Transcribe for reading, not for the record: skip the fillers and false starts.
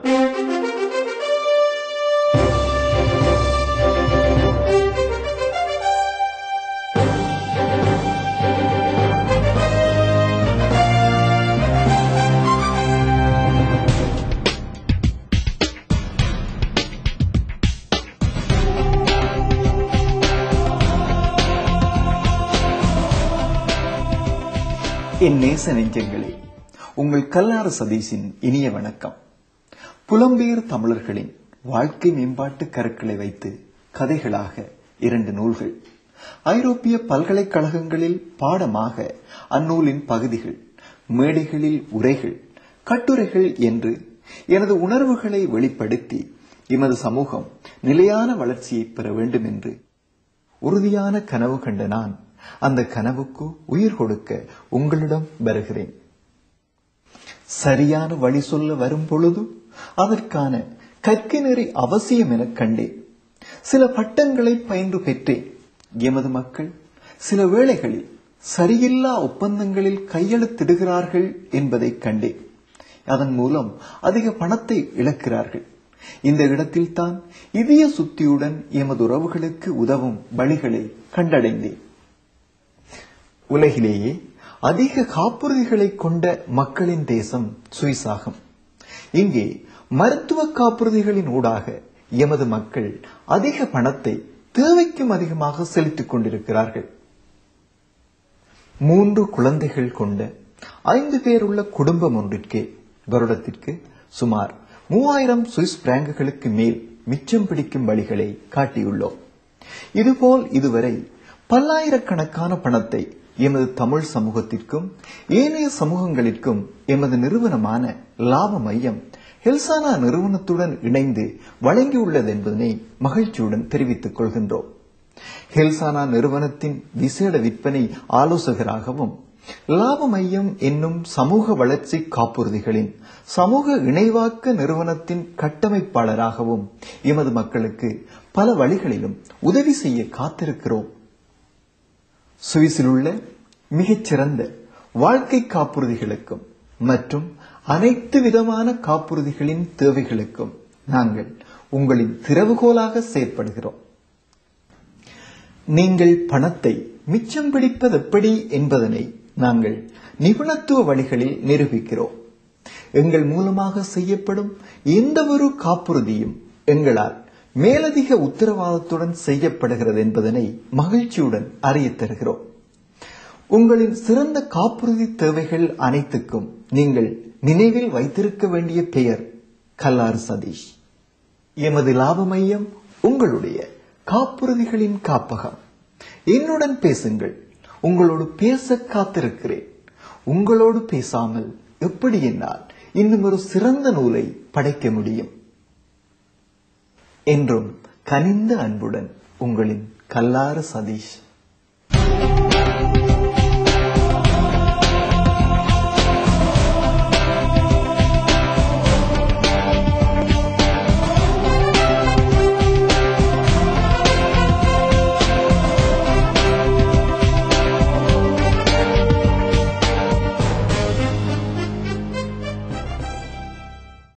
என் நேச நெஞ்சங்களே, உங்கள் கல்லாறு சதீஷின் இனிய வணக்கம். புலம்பெயர் தமிழர்களின் வாழ்க்கை மேம்பாட்டு கருக்களை வைத்து கதைகளாக 2 நூல்கள், ஐரோப்பிய பல்கலைக்கழகங்களில் பாடமாக அந்நூலின் பகுதிகள், மேடைகளில் உரைகள், கட்டுரைகள் என்று எனது உணர்வுகளை வெளிப்படுத்தி எமது சமூகம் நிலையான வளர்ச்சியை பெற வேண்டும் என்று உறுதியான கனவு கண்ட நான் அந்த கனவுக்கு உயிர் கொடுக்க உங்களிடம் வருகிறேன். சரியான வழி சொல்ல வரும் பொழுது அதற்கான கற்கை நெறி அவசியம் என கண்டேன். சில பட்டங்களை பயின்று பெற்றேன். எமது மக்கள் சில வேளைகளில் சரியில்லா ஒப்பந்தங்களில் கையெழுத்திடுகிறார்கள் என்பதை கண்டேன். அதன் மூலம் அதிக பணத்தை இழக்கிறார்கள். இந்த இடத்தில் தான் இதய சுத்தியுடன் எமது உறவுகளுக்கு உதவும் வழிகளை கண்டடைந்தேன். உலகிலேயே அதிக காப்புறுதிகளை கொண்ட மக்களின் தேசம் சுவிஸ் ஆகும். இங்கே மருத்துவ காப்புறுதிகளின் ஊடாக எமது மக்கள் அதிக பணத்தை தேவைக்கும் அதிகமாக செலுத்திக் கொண்டிருக்கிறார்கள். 3 குழந்தைகள் கொண்ட 5 பேர் உள்ள குடும்பம் ஒன்றிற்கு வருடத்திற்கு சுமார் 3000 சுவிஸ் பிராங்குகளுக்கு மேல் மிச்சம் பிடிக்கும் வழிகளை காட்டியுள்ளோம். இதுபோல் இதுவரை பல்லாயிரக்கணக்கான பணத்தை எமது தமிழ் சமூகத்திற்கும் ஏனைய சமூகங்களிற்கும் எமது நிறுவனமான லாப மையம் ஹெல்சானா நிறுவனத்துடன் இணைந்து வழங்கியுள்ளது என்பதனை மகிழ்ச்சியுடன் தெரிவித்துக் கொள்கின்றோம். ஹெல்சானா நிறுவனத்தின் விசேட விற்பனை ஆலோசகராகவும் லாப மையம் என்னும் சமூக வளர்ச்சி காப்புறுதிகளின் சமூக இணைவாக்க நிறுவனத்தின் கட்டமைப்பாளராகவும் எமது மக்களுக்கு பல வழிகளிலும் உதவி செய்ய காத்திருக்கிறோம். சுவிஸில் உள்ள மிகச்சிறந்த வாழ்க்கை காப்புறுதிகளுக்கும் மற்றும் அனைத்து விதமான காப்புறுதிகளின் தேவைகளுக்கும் நாங்கள் உங்களின் திறவுகோலாக செயற்படுகிறோம். நீங்கள் பணத்தை மிச்சம் பிடிப்பது எப்படி என்பதனை நாங்கள் நிபுணத்துவ வழிகளில் நிரூபிக்கிறோம். எங்கள் மூலமாக செய்யப்படும் எந்த ஒரு காப்புறுதியும் எங்களால் மேலதிக உத்தரவாதத்துடன் செய்யப்படுகிறது என்பதனை மகிழ்ச்சியுடன் அறிய தருகிறோம். உங்களின் சிறந்த காப்புறுதி தேவைகள் அனைத்துக்கும் நீங்கள் நினைவில் வைத்திருக்க வேண்டிய பெயர் கல்லாறு சதீஷ். எமது லாப மையம் உங்களுடைய காப்புறுதிகளின் காப்பகம். என்னுடன் பேசுங்கள். உங்களோடு பேச காத்திருக்கிறேன். உங்களோடு பேசாமல் எப்படி என்னால் இன்னும் ஒரு சிறந்த நூலை படைக்க முடியும்? என்றும் கனிந்த அன்புடன் உங்களின் கல்லாறு சதீஷ்.